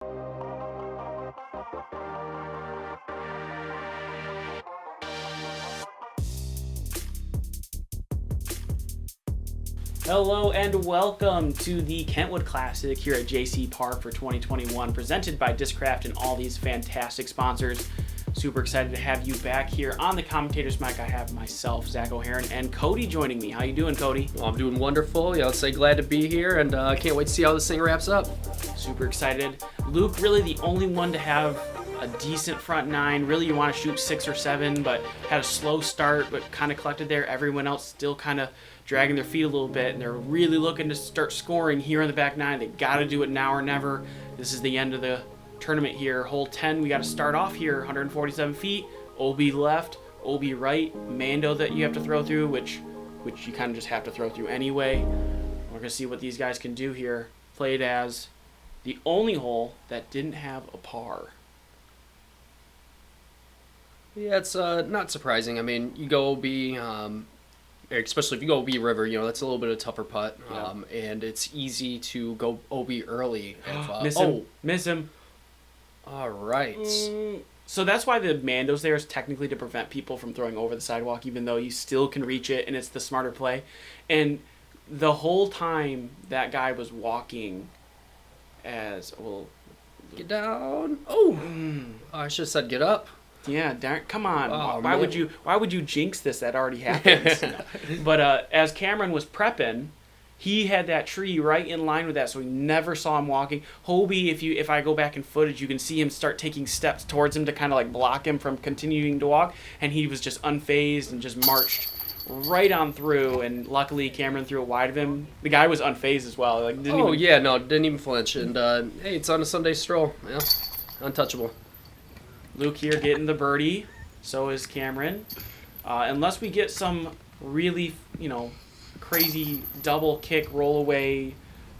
Hello and welcome to the Kentwood Classic here at JC Park for 2021, presented by Discraft and all these fantastic sponsors. Super excited to have you back here on the commentator's mic. I have myself, Zach O'Haron, and Cody joining me. How you doing, Cody? Well, I'm doing wonderful. I'll say glad to be here, and can't wait to see how this thing wraps up. Super excited. Luke, really the only one to have a decent front nine. Really, you want to shoot 6 or 7, but had a slow start, but kind of collected there. Everyone else still kind of dragging their feet a little bit, and they're really looking to start scoring here on the back nine. They got to do it now or never. This is the end of the tournament here. Hole 10, we got to start off here, 147 feet, OB left, OB right, Mando that you have to throw through, which you kind of just have to throw through anyway. We're going to see what these guys can do here. Played as the only hole that didn't have a par. Yeah, it's not surprising. I mean, you go OB, especially if you go OB river, that's a little bit of a tougher putt, and it's easy to go OB early. Miss him. All right. So that's why the Mando's there is technically to prevent people from throwing over the sidewalk, even though you still can reach it, and it's the smarter play. And the whole time that guy was walking Get down. Oh, I should have said get up. Yeah, darn, come on. Oh, why would you jinx this? That already happens. But as Cameron was prepping, he had that tree right in line with that, so he never saw him walking. Hobie, if I go back in footage, you can see him start taking steps towards him to kind of like block him from continuing to walk, and he was just unfazed and just marched right on through. And luckily, Cameron threw it wide of him. The guy was unfazed as well. Didn't even flinch. And hey, it's on a Sunday stroll. Yeah, untouchable. Luke here getting the birdie. So is Cameron. Unless we get some really, crazy double kick roll away,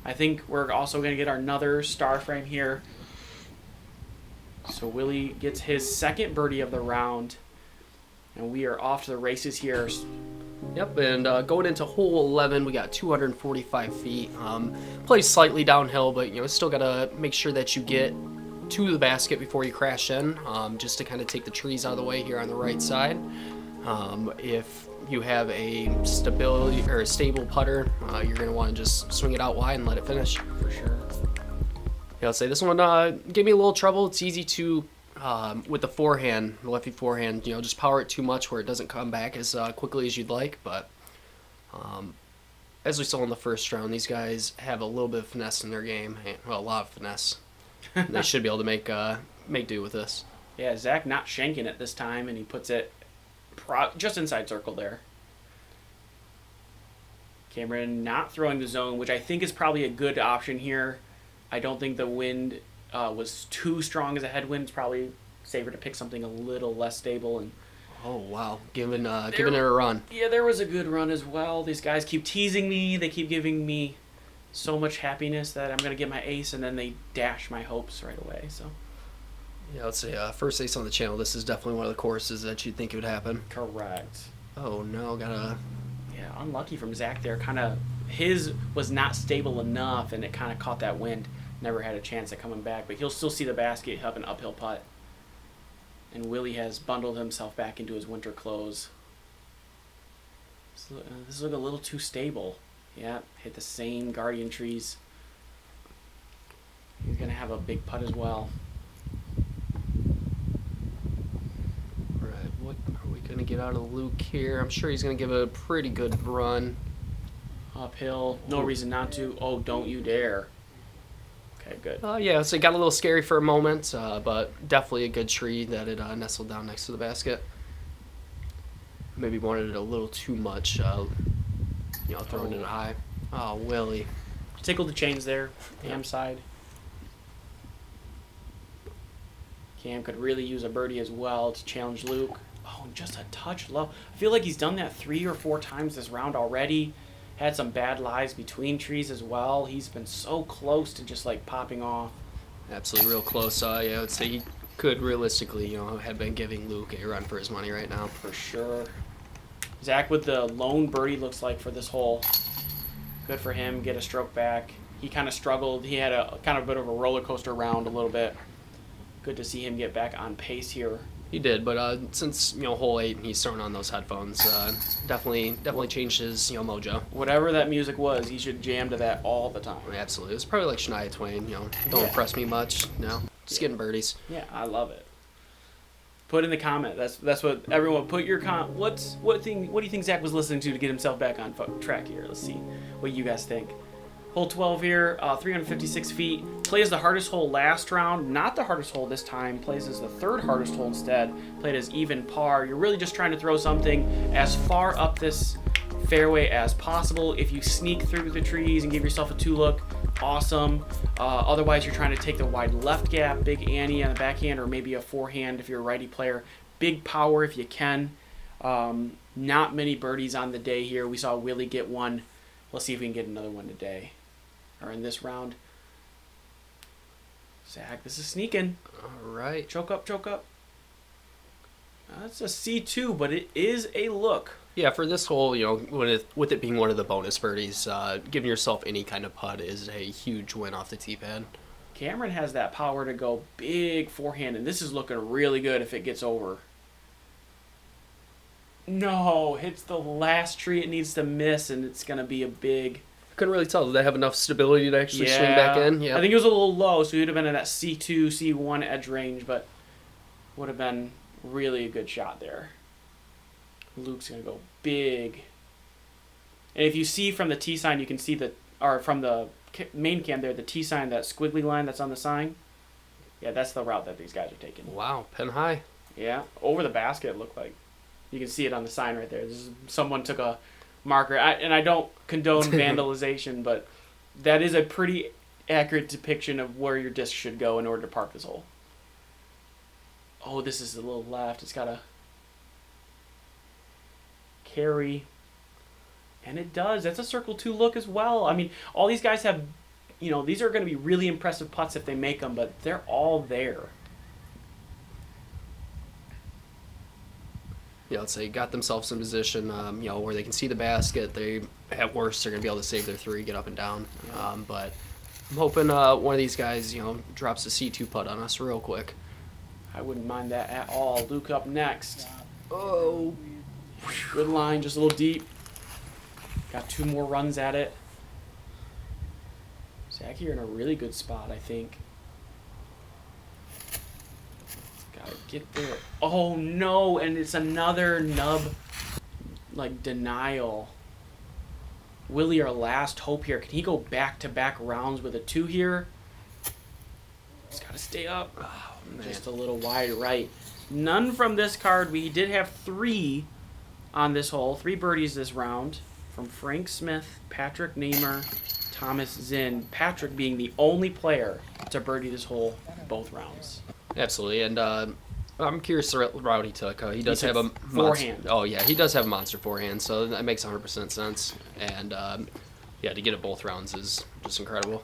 I think we're also going to get another star frame here. So Willie gets his second birdie of the round. And we are off to the races here. Yep, and going into hole 11, we got 245 feet. Plays slightly downhill, but still got to make sure that you get to the basket before you crash in, just to kind of take the trees out of the way here on the right side. If you have a stable putter, you're going to want to just swing it out wide and let it finish. For sure. Yeah, I'll say this one gave me a little trouble. It's easy to, with the lefty forehand, just power it too much where it doesn't come back as quickly as you'd like. But as we saw in the first round, these guys have a little bit of finesse in their game. Well, a lot of finesse. They should be able to make do with this. Yeah, Zach not shanking it this time, and he puts it just inside circle there. Cameron not throwing the zone, which I think is probably a good option here. I don't think the wind was too strong as a headwind. It's probably safer to pick something a little less stable. And oh wow, giving it a run. Yeah, there was a good run as well. These guys keep teasing me. They keep giving me so much happiness that I'm going to get my ace, and then they dash my hopes right away. So yeah, let's say first ace on the channel. This is definitely one of the courses that you'd think it would happen. Correct. Oh no, yeah, unlucky from Zach there. Kind of his was not stable enough, and it kind of caught that wind. Never had a chance at coming back, but he'll still see the basket, have an uphill putt. And Willie has bundled himself back into his winter clothes. This is looking a little too stable. Yeah, hit the same guardian trees. He's going to have a big putt as well. All right, what are we going to get out of Luke here? I'm sure he's going to give it a pretty good run. Uphill, no reason not to. Oh, don't you dare. Okay, good. Yeah, so it got a little scary for a moment, but definitely a good tree that it nestled down next to the basket. Maybe wanted it a little too much. Throwing it high. Oh, Willie. Tickled the chains there. Ham side. Cam could really use a birdie as well to challenge Luke. Oh, just a touch low. I feel like he's done that 3 or 4 times this round already. Had some bad lies between trees as well. He's been so close to just like popping off. Absolutely real close. Yeah, I would say he could realistically, have been giving Luke a run for his money right now. For sure. Zach with the lone birdie looks like for this hole. Good for him. Get a stroke back. he kind of struggled. He had a kind of a bit of a roller coaster round a little bit. Good to see him get back on pace here. He did, but since hole 8, he's throwing on those headphones. Definitely changed his mojo. Whatever that music was, he should jam to that all the time. Absolutely, it's probably like Shania Twain. Don't impress me much. Just getting birdies. Yeah, I love it. Put in the comment. That's what everyone put your what do you think Zach was listening to get himself back on track here? Let's see what you guys think. Hole 12 here, 356 feet. Plays the hardest hole last round. Not the hardest hole this time. Plays as the third hardest hole instead. Played as even par. You're really just trying to throw something as far up this fairway as possible. If you sneak through the trees and give yourself a 2-look, awesome. Otherwise, you're trying to take the wide left gap, big ante on the backhand, or maybe a forehand if you're a righty player. Big power if you can. Not many birdies on the day here. We saw Willie get one. Let's see if we can get another one today. Or in this round. Zach, this is sneaking. All right. Choke up, choke up. That's a C2, but it is a look. Yeah, for this hole, with it being one of the bonus birdies, giving yourself any kind of putt is a huge win off the tee pad. Cameron has that power to go big forehand, and this is looking really good if it gets over. No, hits the last tree it needs to miss, and it's going to be a big... Couldn't really tell. Did they have enough stability to actually swing back in? Yeah. I think it was a little low, so he'd have been in that C2, C1 edge range, but would have been really a good shot there. Luke's going to go big. And if you see from the T sign, you can see or from the main cam there, the T sign, that squiggly line that's on the sign. Yeah, that's the route that these guys are taking. Wow, pin high. Yeah, over the basket, it looked like. You can see it on the sign right there. Someone took a marker, and I don't condone vandalization, but that is a pretty accurate depiction of where your disc should go in order to park this hole. Oh, this is a little left. It's got a carry, and it does. That's a circle 2 look as well. I mean, all these guys have, these are going to be really impressive putts if they make them, but they're all there. Let's say got themselves in position, where they can see the basket. They, at worst, they're going to be able to save their 3, get up and down. But I'm hoping one of these guys, drops a C2 putt on us real quick. I wouldn't mind that at all. Luke up next. Oh. Good line, just a little deep. Got 2 more runs at it. Zach here in a really good spot, I think. Gotta get there. Oh no, and it's another nub, denial. Willie, our last hope here. Can he go back-to-back rounds with a 2 here? He's gotta stay up. Oh, just a little wide right. None from this card. We did have 3 on this hole. 3 birdies this round from Frank Smith, Patrick Namer, Thomas Zinn. Patrick being the only player to birdie this hole both rounds. Absolutely, and I'm curious the route he took. He does have a forehand. Oh yeah, he does have a monster forehand, so that makes 100% sense. And to get it both rounds is just incredible.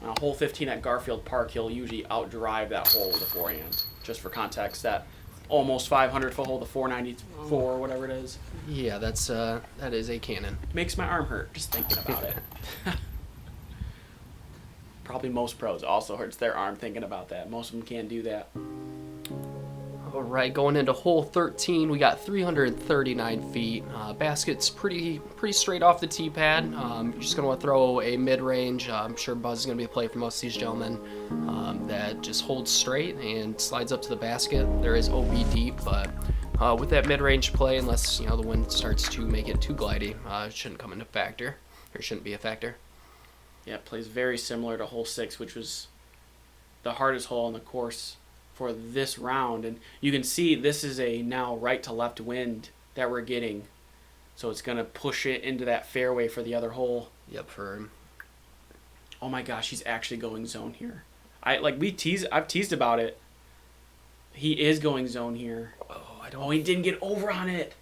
Hole 15 at Garfield Park, he'll usually outdrive that hole with a forehand. Just for context, that almost 500-foot hole, the 494 or whatever it is. Yeah, that is a cannon. Makes my arm hurt just thinking about it. Probably most pros also hurts their arm thinking about that. Most of them can't do that. All right, going into hole 13, we got 339 feet. Basket's pretty straight off the tee pad. You're just gonna want to throw a mid-range. I'm sure Buzz is gonna be a play for most of these gentlemen. That just holds straight and slides up to the basket. There is OB deep, but with that mid-range play, unless the wind starts to make it too glidey, it shouldn't come into factor. Or shouldn't be a factor. Yeah, it plays very similar to hole 6, which was the hardest hole on the course for this round. And you can see this is a now right to left wind that we're getting. So it's going to push it into that fairway for the other hole. Yep, for him. Oh my gosh, he's actually going zone here. I've teased about it. He is going zone here. Oh, he didn't get over on it.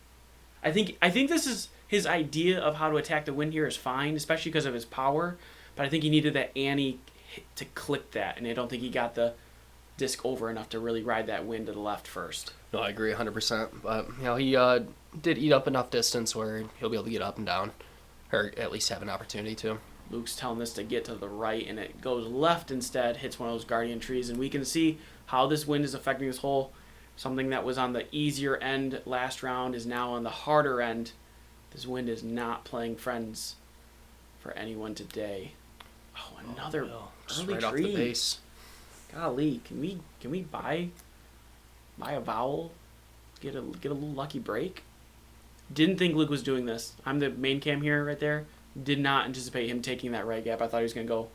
I think this is his idea of how to attack the wind here is fine, especially because of his power. But I think he needed that ante to click that, and I don't think he got the disc over enough to really ride that wind to the left first. No, I agree 100%. But he did eat up enough distance where he'll be able to get up and down, or at least have an opportunity to. Luke's telling this to get to the right, and it goes left instead, hits one of those guardian trees, and we can see how this wind is affecting this hole. Something that was on the easier end last round is now on the harder end. This wind is not playing friends for anyone today. Oh, another just early right tree. off the base. Golly, can we buy a vowel? Get a little lucky break? Didn't think Luke was doing this. I'm the main cam here right there. Did not anticipate him taking that right gap. I thought he was going to go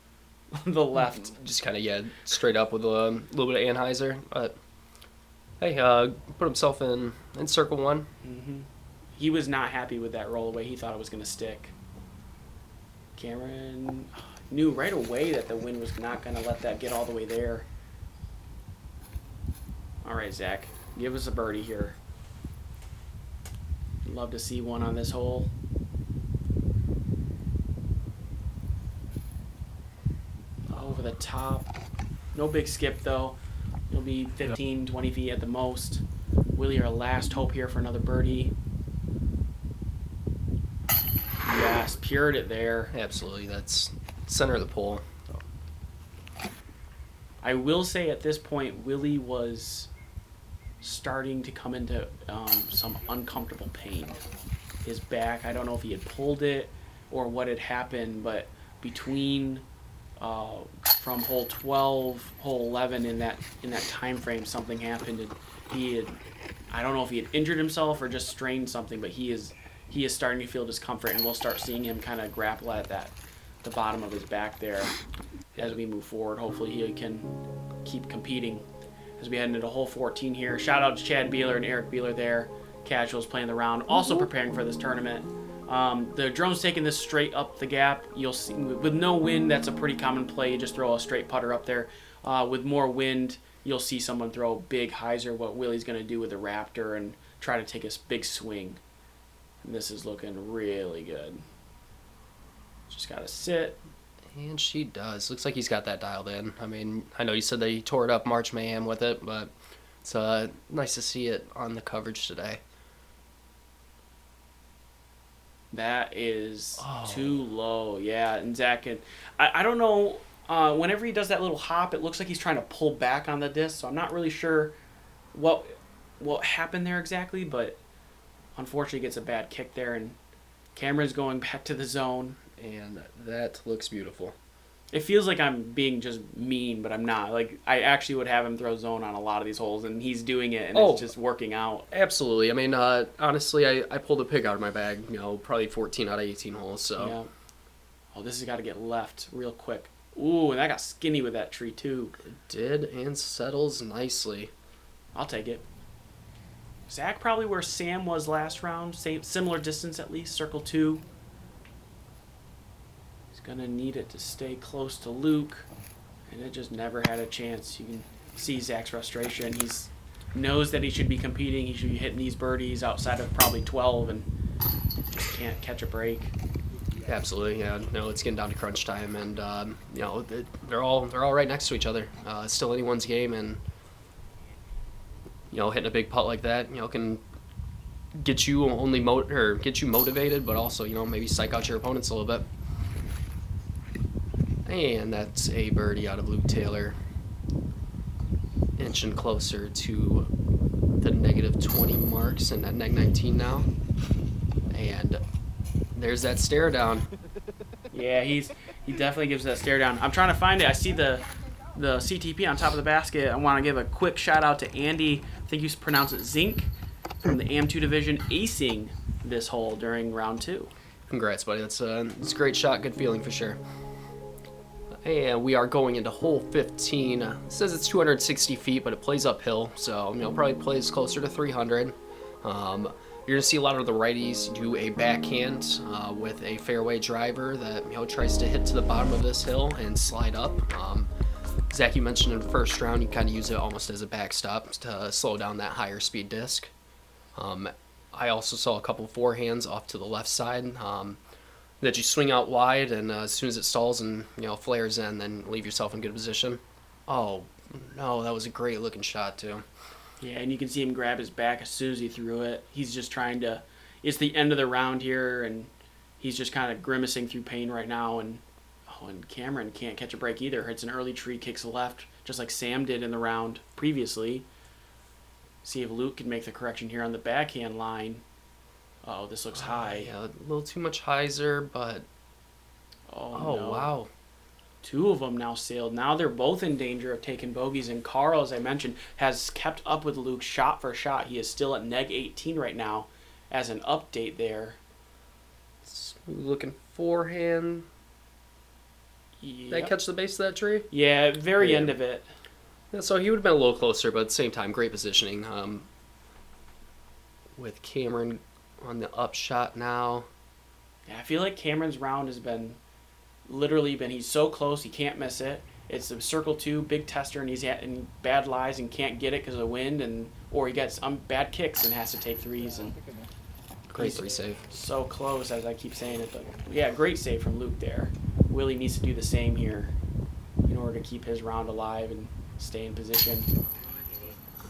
the left. Just kind of, straight up with a little bit of Anheuser. But, hey, put himself in circle one. Mm-hmm. He was not happy with that roll away. He thought it was going to stick. Cameron knew right away that the wind was not going to let that get all the way there. All right, Zach, give us a birdie here. Love to see one on this hole. Over the top. No big skip, though. It'll be 15, 20 feet at the most. Willie, our last hope here for another birdie. Yes, pured it there. Absolutely. That's center of the pole. I will say at this point, Willie was starting to come into some uncomfortable pain. His back, I don't know if he had pulled it or what had happened, but between from hole 12, hole 11 in that time frame, something happened. And I don't know if he had injured himself or just strained something, but he is starting to feel discomfort, and we'll start seeing him kind of grapple at the bottom of his back there as we move forward. Hopefully he can keep competing as we head into hole 14 here. Shout out to Chad Beeler and Eric Beeler there. Casuals playing the round, also preparing for this tournament. The drone's taking this straight up the gap. You'll see with no wind, that's a pretty common play. You just throw a straight putter up there. With more wind, you'll see someone throw a big hyzer, what Willie's going to do with the Raptor, and try to take a big swing. And this is looking really good. Just got to sit. And she does. Looks like he's got that dialed in. I mean, I know you said they tore it up March Mayhem with it, but it's nice to see it on the coverage today. That is too low. Yeah, and Zach, I don't know. Whenever he does that little hop, it looks like he's trying to pull back on the disc, so I'm not really sure what happened there exactly, but unfortunately gets a bad kick there, and Cameron's going back to the zone. And that looks beautiful. It feels like I'm being just mean, but I'm not. Like, I actually would have him throw zone on a lot of these holes, and he's doing it, and it's just working out. Absolutely. I mean, honestly, I pulled a pig out of my bag, probably 14 out of 18 holes, so. Yeah. Oh, this has got to get left real quick. Ooh, and that got skinny with that tree, too. It did, and settles nicely. I'll take it. Zach probably where Sam was last round, similar distance at least, circle 2. Gonna need it to stay close to Luke, and it just never had a chance. You can see Zach's frustration. He knows that he should be competing. He should be hitting these birdies outside of probably 12, and just can't catch a break. Absolutely, yeah. No, it's getting down to crunch time, and they're all right next to each other. It's still anyone's game, and hitting a big putt like that, can get you get you motivated, but also maybe psych out your opponents a little bit. And that's a birdie out of Luke Taylor. Inching closer to the negative 20 marks and at neg 19 now. And there's that stare down. Yeah, he definitely gives that stare down. I'm trying to find it. I see the CTP on top of the basket. I want to give a quick shout out to Andy. I think you pronounce it Zink from the AM2 division, acing this hole during round 2. Congrats, buddy. It's a great shot. Good feeling for sure. And we are going into hole 15. It says it's 260 feet, but it plays uphill, so probably plays closer to 300. You're gonna see a lot of the righties do a backhand with a fairway driver that tries to hit to the bottom of this hill and slide up. Zach, you mentioned in the first round you kind of use it almost as a backstop to slow down that higher speed disc. I also saw a couple forehands off to the left side. That you swing out wide, and as soon as it stalls and flares in, then leave yourself in good position. Oh no, that was a great looking shot too. Yeah, and you can see him grab his back as soon as he threw it. He's just trying to. It's the end of the round here, and he's just kind of grimacing through pain right now, and Oh, and Cameron can't catch a break either. Hits an early tree, kicks left, just like Sam did in the round previously. See if Luke can make the correction here on the backhand line. Oh, this looks high. Yeah, a little too much hyzer, but... Oh, no. Wow. Two of them now sailed. Now they're both in danger of taking bogeys. And Carl, as I mentioned, has kept up with Luke shot for shot. He is still at neg 18 right now as an update there. Smooth looking forehand. Yep. Did that catch the base of that tree? Yeah, very end of it. Yeah, so he would have been a little closer, but at the same time, great positioning. With Cameron on the upshot now. Yeah, I feel like Cameron's round has been he's so close he can't miss it. It's a circle 2 big tester, and he's in bad lies and can't get it because of the wind, or he gets bad kicks and has to take threes. And great 3 save. So close, as I keep saying it, but yeah, great save from Luke there. Willie needs to do the same here in order to keep his round alive and stay in position.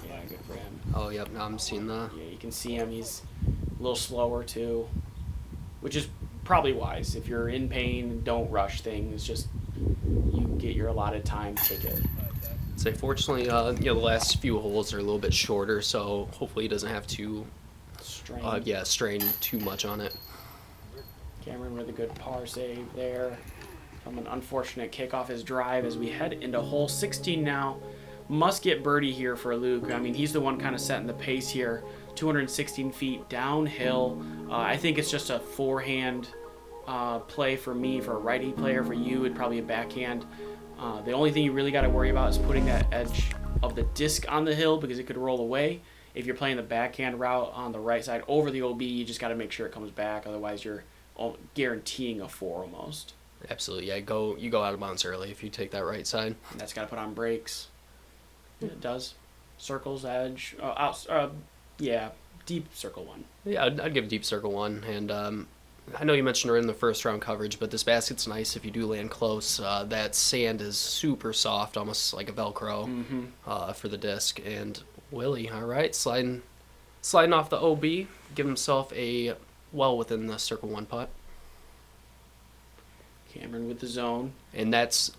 Yeah, good for him. Oh, yep. Now I'm seeing the... Yeah, you can see him. He's a little slower too, which is probably wise. If you're in pain, don't rush things. Just you get your allotted time, take it. Say, fortunately, the last few holes are a little bit shorter, so hopefully he doesn't have to strain too much on it. Cameron with a good par save there from an unfortunate kick off his drive as we head into hole 16 now. Must get birdie here for Luke. I mean, he's the one kind of setting the pace here. 216 feet downhill. I think it's just a forehand play for me. For a righty player, for you, it'd probably a backhand. The only thing you really got to worry about is putting that edge of the disc on the hill because it could roll away. If you're playing the backhand route on the right side over the OB, you just got to make sure it comes back. Otherwise, you're guaranteeing a 4 almost. Absolutely, yeah. You go out of bounds early if you take that right side. And that's got to put on brakes. It does. Circles, edge, deep circle 1. Yeah, I'd give deep circle 1. And I know you mentioned we're in the first round coverage, but this basket's nice if you do land close. That sand is super soft, almost like a Velcro for the disc. And Willie, all right, sliding off the OB, give himself a well within the circle 1 putt. Cameron with the zone. And that's,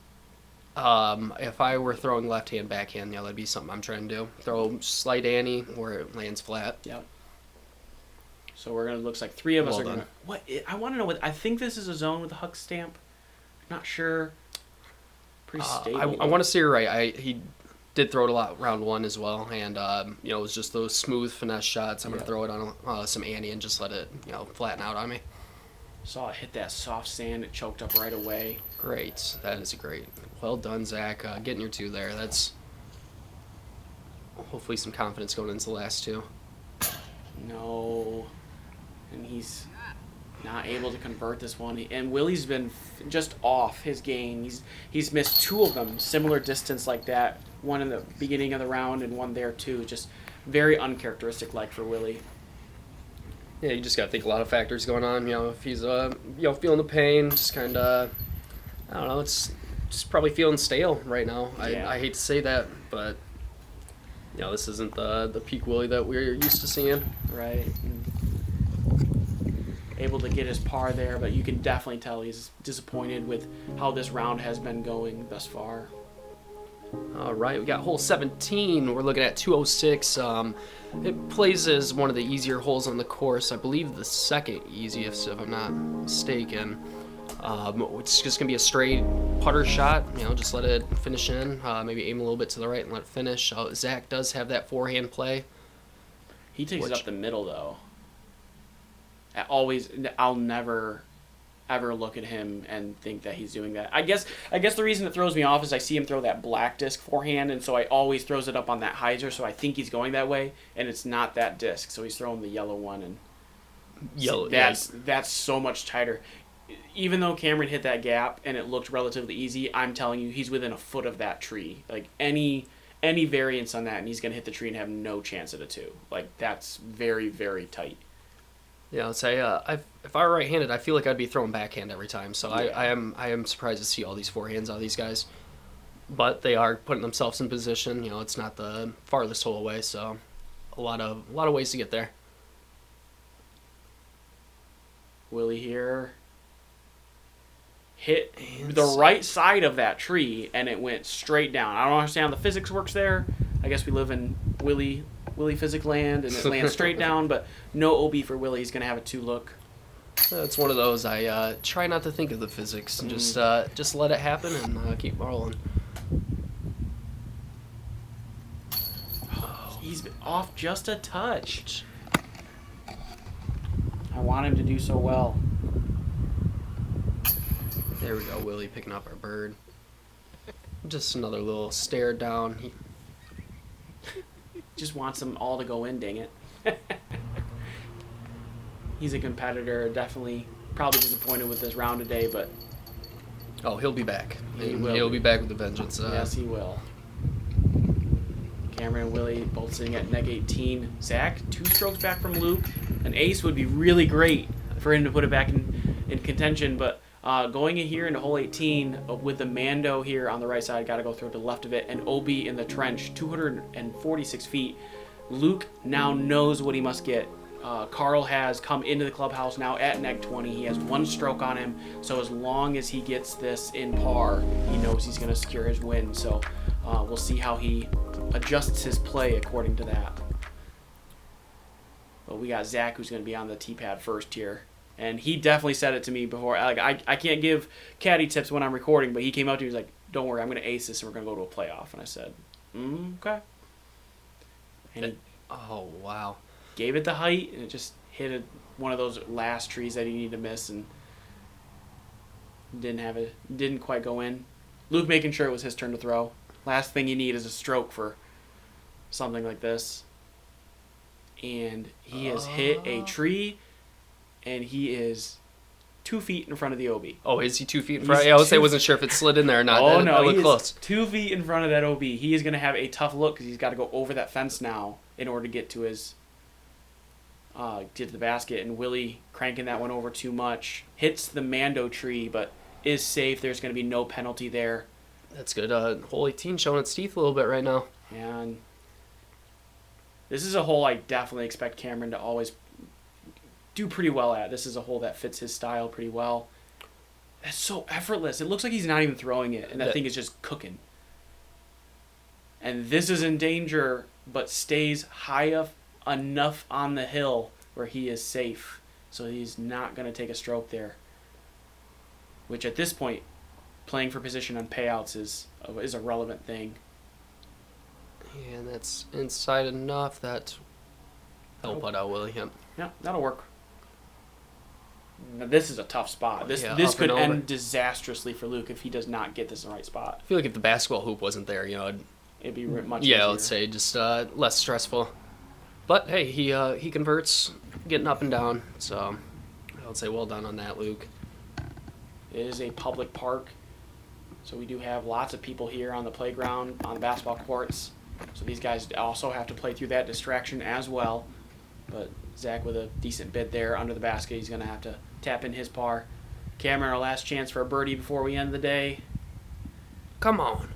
if I were throwing left-hand backhand, that'd be something I'm trying to do. Throw slight ante where it lands flat. Yep. So we're looks like 3 of us are done. gonna. What I want to know. I think this is a zone with a Huck stamp. Not sure. Pretty stable. I want to say you're right. He did throw it a lot round 1 as well, and it was just those smooth finesse shots. I'm gonna throw it on some ante and just let it flatten out on me. Saw it hit that soft sand. It choked up right away. Great. That is great. Well done, Zach. Getting your 2 there. That's hopefully some confidence going into the last 2. No. And he's not able to convert this one. And Willie's been just off his game. He's missed 2 of them, similar distance like that. One in the beginning of the round and one there too. Just very uncharacteristic like for Willie. Yeah, you just got to think a lot of factors going on. If he's feeling the pain, just kind of, I don't know, it's just probably feeling stale right now. Yeah. I hate to say that, but this isn't the peak Willie that we're used to seeing. Right. Able to get his par there, but you can definitely tell he's disappointed with how this round has been going thus far. All right, we got hole 17. We're looking at 206. It plays as one of the easier holes on the course. I believe the second easiest, if I'm not mistaken. It's just going to be a straight putter shot. Just let it finish in. Maybe aim a little bit to the right and let it finish. Zach does have that forehand play. He takes it up the middle, though. I'll never ever look at him and think that he's doing that. I guess the reason it throws me off is I see him throw that black disc forehand, and so I always throws it up on that hyzer, so I think he's going that way, and it's not that disc, so he's throwing the yellow one, and Yellow. That's so much tighter. Even though Cameron hit that gap and it looked relatively easy, I'm telling you, he's within a foot of that tree. Like any variance on that, and he's gonna hit the tree and have no chance at a 2. Like that's very, very tight. Yeah, I'd say if I were right-handed, I feel like I'd be throwing backhand every time. So Yeah. I am surprised to see all these forehands out of these guys, but they are putting themselves in position. It's not the farthest hole away, so a lot of ways to get there. Willie here hit the right side of that tree, and it went straight down. I don't understand how the physics works there. I guess we live in Willie physics land, and it lands straight down, but no OB for Willie. He's going to have a 2 look. It's one of those I try not to think of the physics and just let it happen and keep rolling. He's off just a touch. I want him to do so well. There we go, Willie picking up our bird. Just another little stare down. He just wants them all to go in, dang it. He's a competitor, definitely probably disappointed with this round today, but... Oh, he'll be back. He'll be back with a vengeance. Yes, he will. Cameron and Willie both sitting at neg 18. Zach, 2 strokes back from Luke. An ace would be really great for him to put it back in contention, but going in here into hole 18 with the Mando here on the right side, got to go through to the left of it, and OB in the trench, 246 feet. Luke now knows what he must get. Carl has come into the clubhouse now at neg 20. He has 1 stroke on him, so as long as he gets this in par, he knows he's going to secure his win. So we'll see how he adjusts his play according to that. But we got Zach, who's going to be on the tee pad first here. And he definitely said it to me before. Like I can't give caddy tips when I'm recording, but he came out to me, he was like, don't worry, I'm going to ace this and we're going to go to a playoff. And I said, okay. And he oh, wow. gave it the height, and it just hit one of those last trees that he needed to miss, and didn't quite go in. Luke making sure it was his turn to throw. Last thing you need is a stroke for something like this. And he has hit a tree, and he is 2 feet in front of the OB. Oh, is he 2 feet in front? Yeah, I wasn't sure if it slid in there or not. Oh, no, he is 2 feet in front of that OB. He is going to have a tough look because he's got to go over that fence now in order to get to his get to the basket. And Willie cranking that one over too much. Hits the Mando tree, but is safe. There's going to be no penalty there. That's good. Hole 18 showing its teeth a little bit right now. And this is a hole I definitely expect Cameron to always do pretty well at. This is a hole that fits his style pretty well. That's so effortless. It looks like he's not even throwing it, and that thing is just cooking. And this is in danger, but stays high enough on the hill where he is safe. So he's not going to take a stroke there. Which at this point, playing for position on payouts is a relevant thing. And that's inside enough that he'll put out Willie. Yeah, that'll work. Now, this is a tough spot. This could end disastrously for Luke if he does not get this in the right spot. I feel like if the basketball hoop wasn't there, it'd be much easier. Yeah, let's say just less stressful. But hey, he converts, getting up and down. So I would say well done on that, Luke. It is a public park, so we do have lots of people here on the playground, on the basketball courts. So these guys also have to play through that distraction as well. But Zach with a decent bid there under the basket. He's going to have to tap in his par. Cameron, our last chance for a birdie before we end the day. Come on.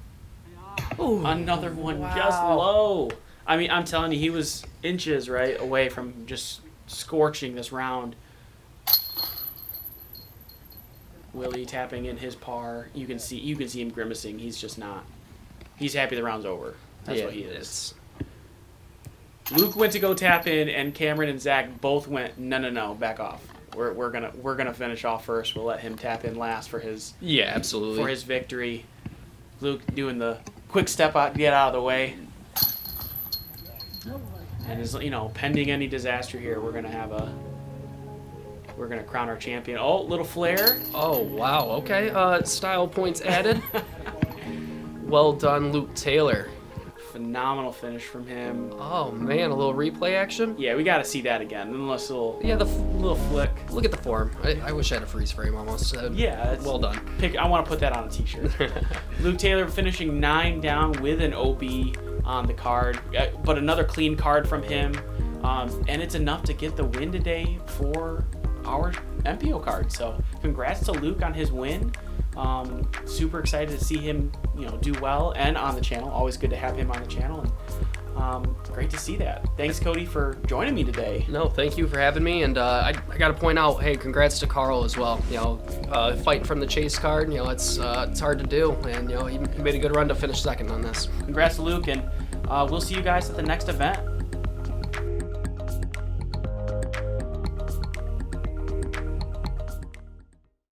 Ooh, another one just low. I mean, I'm telling you, he was inches away from just scorching this round. Willie tapping in his par. You can see him grimacing. He's just not. He's happy the round's over. That's what he is. Luke went to go tap in, and Cameron and Zach both went, no, back off. We're gonna finish off first. We'll let him tap in last for his absolutely for his victory. Luke doing the quick step out to get out of the way. And is pending any disaster here, we're gonna crown our champion. Oh, little flare. Oh wow, okay. Style points added. Well done, Luke Taylor. Phenomenal finish from him. Oh man, a little replay action. Yeah, we got to see that again. Unless the little flick. Look at the form. I wish I had a freeze frame almost. Yeah, well done. I want to put that on a t-shirt. Luke Taylor finishing 9 down with an OB on the card, but another clean card from him, and it's enough to get the win today for our MPO card. So congrats to Luke on his win. Super excited to see him, do well and on the channel. Always good to have him on the channel. Great to see that. Thanks, Cody, for joining me today. No, thank you for having me, and I got to point out, hey, congrats to Carl as well. Fighting from the chase card, it's hard to do, and he made a good run to finish second on this. Congrats to Luke, and we'll see you guys at the next event.